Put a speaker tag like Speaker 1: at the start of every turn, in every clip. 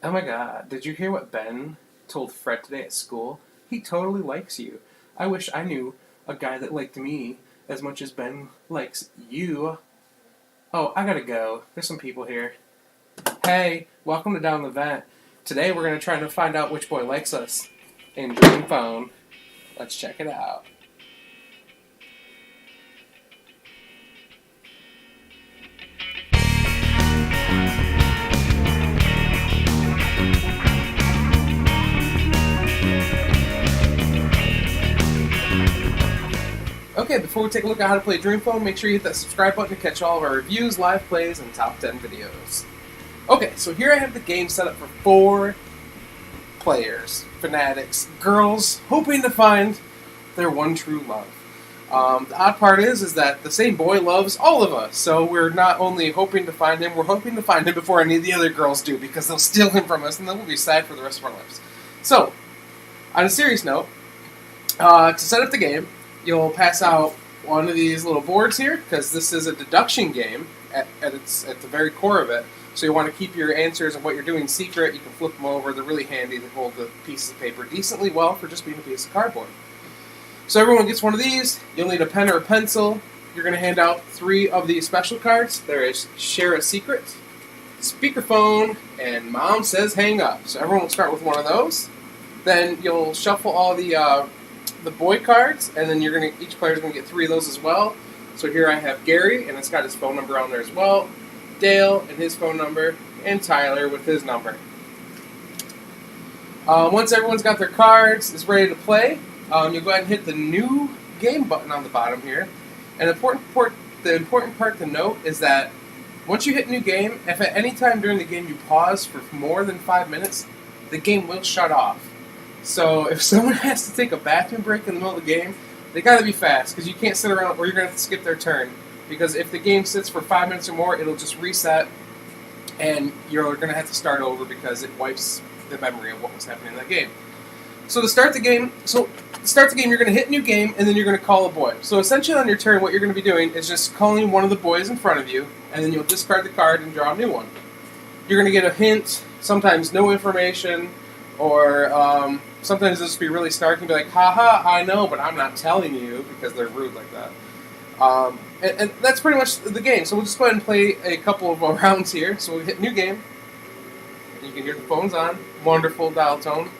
Speaker 1: Oh my god, did you hear what Ben told Fred today at school? He totally likes you. I wish I knew a guy that liked me as much as Ben likes you. Oh, I gotta go. There's some people here. Hey, welcome to Down the Vent. Today we're gonna try to find out which boy likes us in Dream Phone. Let's check it out. Okay, before we take a look at how to play Dream Phone, make sure you hit that subscribe button to catch all of our reviews, live plays, and top 10 videos. Okay, so here I have the game set up for 4 players, fanatics, girls, hoping to find their one true love. The odd part is that the same boy loves all of us, so we're not only hoping to find him, we're hoping to find him before any of the other girls do, because they'll steal him from us, and then we'll be sad for the rest of our lives. So, on a serious note, to set up the game, you'll pass out one of these little boards here, because this is a deduction game at the very core of it. So you want to keep your answers and what you're doing secret. You can flip them over. They're really handy. They hold the pieces of paper decently well for just being a piece of cardboard. So everyone gets one of these. You'll need a pen or a pencil. You're going to hand out 3 of these special cards. There is Share a Secret, Speakerphone, and Mom Says Hang Up. So everyone will start with one of those. Then you'll shuffle all the boy cards, and then each player's going to get 3 of those as well. So here I have Gary, and it's got his phone number on there as well. Dale and his phone number, and Tyler with his number. Once everyone's got their cards, is ready to play, you'll go ahead and hit the new game button on the bottom here. And the important part to note is that once you hit new game, if at any time during the game you pause for more than 5 minutes, the game will shut off. So if someone has to take a bathroom break in the middle of the game, they gotta be fast, because you can't sit around, or you're gonna have to skip their turn. Because if the game sits for 5 minutes or more, it'll just reset, and you're gonna have to start over because it wipes the memory of what was happening in that game. So to start the game, you're gonna hit new game, and then you're gonna call a boy. So essentially on your turn, what you're gonna be doing is just calling one of the boys in front of you, and then you'll discard the card and draw a new one. You're gonna get a hint, sometimes no information, or sometimes it'll just be really snarky and be like, haha, I know, but I'm not telling you, because they're rude like that. And that's pretty much the game. So we'll just go ahead and play a couple of rounds here. So we'll hit new game. You can hear the phone's on. Wonderful dial tone.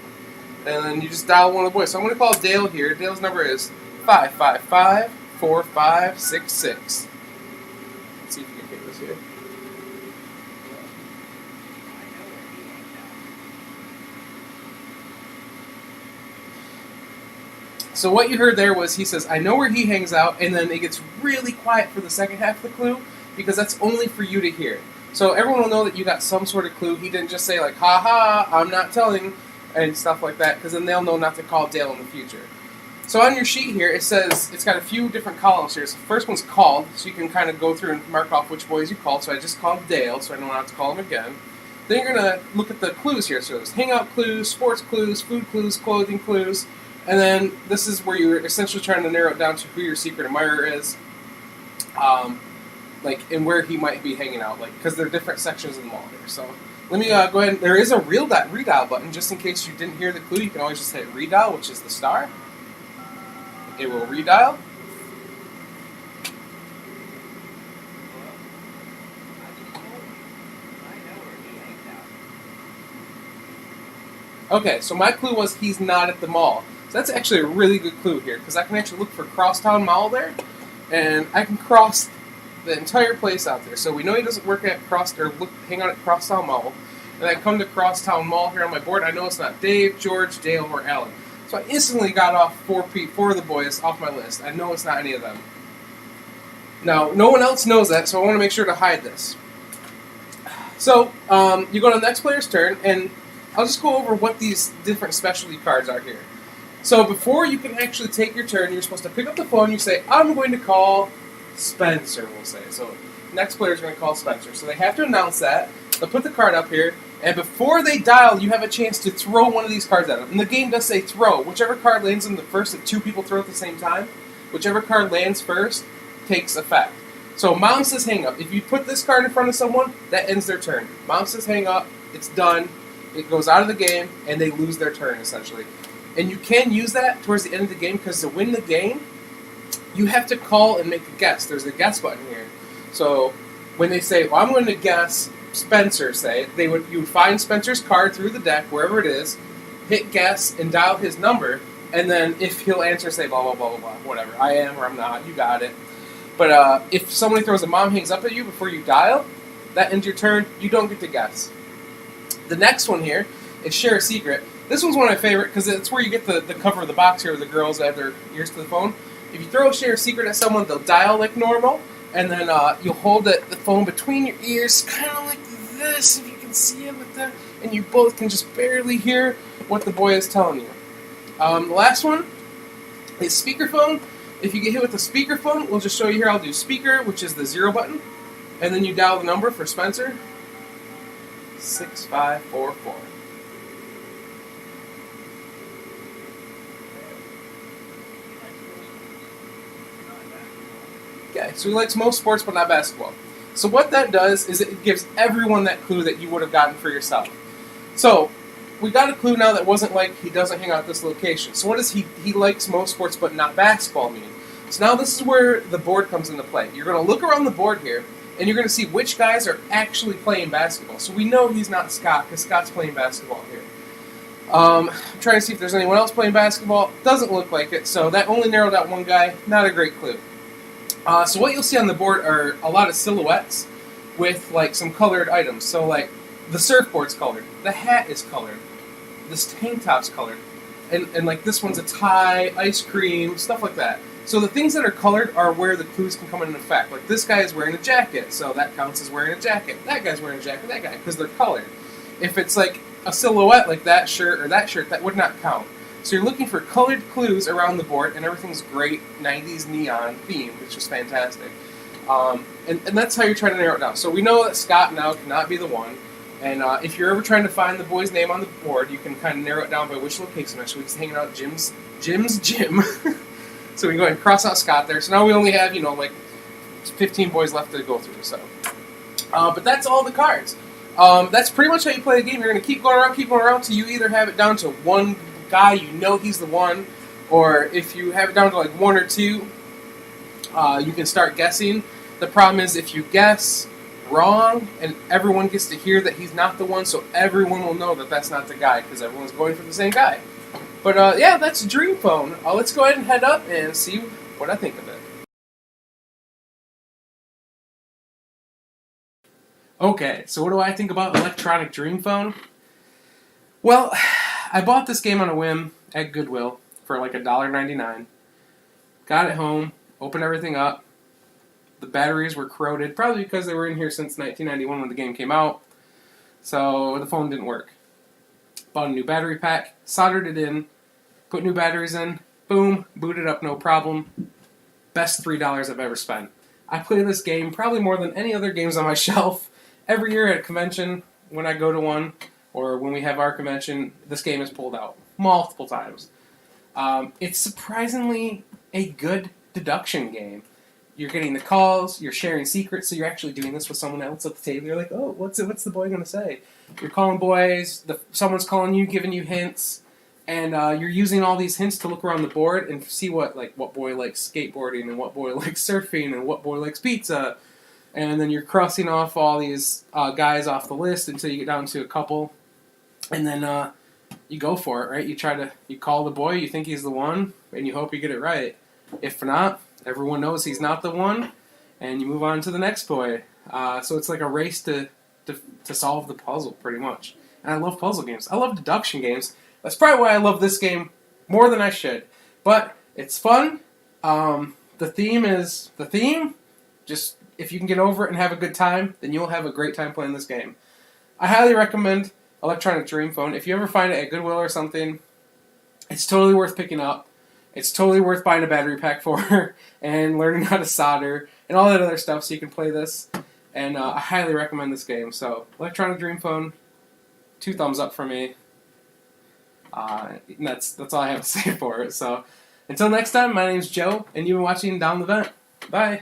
Speaker 1: And then you just dial one of the boys. So I'm going to call Dale here. Dale's number is 555-4566. Let's see if you can hear this here. So what you heard there was he says, I know where he hangs out, and then it gets really quiet for the second half of the clue, because that's only for you to hear. So everyone will know that you got some sort of clue. He didn't just say like, ha, I'm not telling, and stuff like that, because then they'll know not to call Dale in the future. So on your sheet here, it says, it's got a few different columns here. So the first one's called, so you can kind of go through and mark off which boys you called. So I just called Dale, so I don't have to call him again. Then you're going to look at the clues here. So there's hangout clues, sports clues, food clues, clothing clues. And then this is where you're essentially trying to narrow it down to who your secret admirer is, and where he might be hanging out, because there are different sections of the mall here. So let me go ahead. There is a redial button, just in case you didn't hear the clue. You can always just hit redial, which is the star. It will redial. Okay, so my clue was he's not at the mall. So that's actually a really good clue here, because I can actually look for Crosstown Mall there, and I can cross the entire place out there. So we know he doesn't work at hang out at Crosstown Mall. And I come to Crosstown Mall here on my board. I know it's not Dave, George, Dale, or Alan. So I instantly got off 4 of the boys off my list. I know it's not any of them. Now, no one else knows that, so I want to make sure to hide this. So, you go to the next player's turn, and I'll just go over what these different specialty cards are here. So before you can actually take your turn, you're supposed to pick up the phone, you say, I'm going to call Spencer, we'll say. So next player's going to call Spencer. So they have to announce that. They'll put the card up here, and before they dial, you have a chance to throw one of these cards at them. And the game does say throw. Whichever card lands in the first, if 2 people throw at the same time, whichever card lands first takes effect. So Mom says hang up. If you put this card in front of someone, that ends their turn. Mom says hang up, it's done. it goes out of the game, and they lose their turn, essentially. And you can use that towards the end of the game, because to win the game, you have to call and make a guess. There's a guess button here. So when they say, well, I'm going to guess Spencer, say, you would find Spencer's card through the deck, wherever it is, hit guess, and dial his number, and then if he'll answer, say, blah, blah, blah, blah, blah, whatever. I am or I'm not, you got it. But if somebody throws a mom hangs up at you before you dial, that ends your turn, you don't get to guess. The next one here is Share a Secret. This one's one of my favorite, because it's where you get the cover of the box here, where the girls have their ears to the phone. If you throw a Share a Secret at someone, they'll dial like normal, and then you'll hold the phone between your ears, kind of like this, if you can see it with that, and you both can just barely hear what the boy is telling you. The last one is speakerphone. If you get hit with the speakerphone, we'll just show you here. I'll do speaker, which is the 0 button, and then you dial the number for Spencer, 6544. Okay, so he likes most sports but not basketball. So what that does is it gives everyone that clue that you would have gotten for yourself. So we got a clue now that wasn't like he doesn't hang out at this location. So what does he likes most sports but not basketball mean? So now this is where the board comes into play. You're going to look around the board here, and you're going to see which guys are actually playing basketball. So we know he's not Scott, because Scott's playing basketball here. I'm trying to see if there's anyone else playing basketball. Doesn't look like it, so that only narrowed out one guy. Not a great clue. So what you'll see on the board are a lot of silhouettes with like some colored items. So like the surfboard's colored, the hat is colored, this tank top's colored, and like this one's a tie, ice cream, stuff like that. So the things that are colored are where the clues can come into effect. Like this guy is wearing a jacket, so that counts as wearing a jacket. That guy's wearing a jacket, that guy, because they're colored. If it's like a silhouette like that shirt or that shirt, that would not count. So you're looking for colored clues around the board, and everything's great, 90s neon theme, which is fantastic. And that's how you're trying to narrow it down. So we know that Scott now cannot be the one, and if you're ever trying to find the boy's name on the board, you can kind of narrow it down by which location. Actually, he's hanging out at Jim's gym. So we can go ahead and cross out Scott there. So now we only have, like 15 boys left to go through. So, but that's all the cards. That's pretty much how you play the game. You're going to keep going around till you either have it down to one guy, he's the one, or if you have it down to like one or two, you can start guessing. The problem is if you guess wrong, and everyone gets to hear that he's not the one, so everyone will know that that's not the guy, because everyone's going for the same guy. But yeah, that's Dream Phone. Let's go ahead and head up and see what I think of it. Okay, so what do I think about Electronic Dream Phone? Well, I bought this game on a whim at Goodwill for like $1.99. Got it home, opened everything up. The batteries were corroded, probably because they were in here since 1991 when the game came out. So the phone didn't work. Bought a new battery pack, soldered it in, put new batteries in, boom, booted up no problem. Best $3 I've ever spent. I play this game probably more than any other games on my shelf. Every year at a convention, when I go to one, or when we have our convention, this game is pulled out multiple times. It's surprisingly a good deduction game. You're getting the calls, you're sharing secrets, so you're actually doing this with someone else at the table. You're like, oh, what's the boy going to say? You're calling boys, someone's calling you, giving you hints, and you're using all these hints to look around the board and see what boy likes skateboarding, and what boy likes surfing, and what boy likes pizza. And then you're crossing off all these guys off the list until you get down to a couple. And then you go for it, right? You call the boy, you think he's the one, and you hope you get it right. If not, everyone knows he's not the one, and you move on to the next boy. So it's like a race to solve the puzzle, pretty much. And I love puzzle games. I love deduction games. That's probably why I love this game more than I should. But it's fun. The theme is the theme. Just, if you can get over it and have a good time, then you'll have a great time playing this game. I highly recommend Electronic Dream Phone. If you ever find it at Goodwill or something, it's totally worth picking up. It's totally worth buying a battery pack for and learning how to solder and all that other stuff so you can play this. And I highly recommend this game. So, Electronic Dream Phone, 2 thumbs up for me. That's all I have to say for it. So, until next time, my name's Joe, and you've been watching Down the Vent. Bye.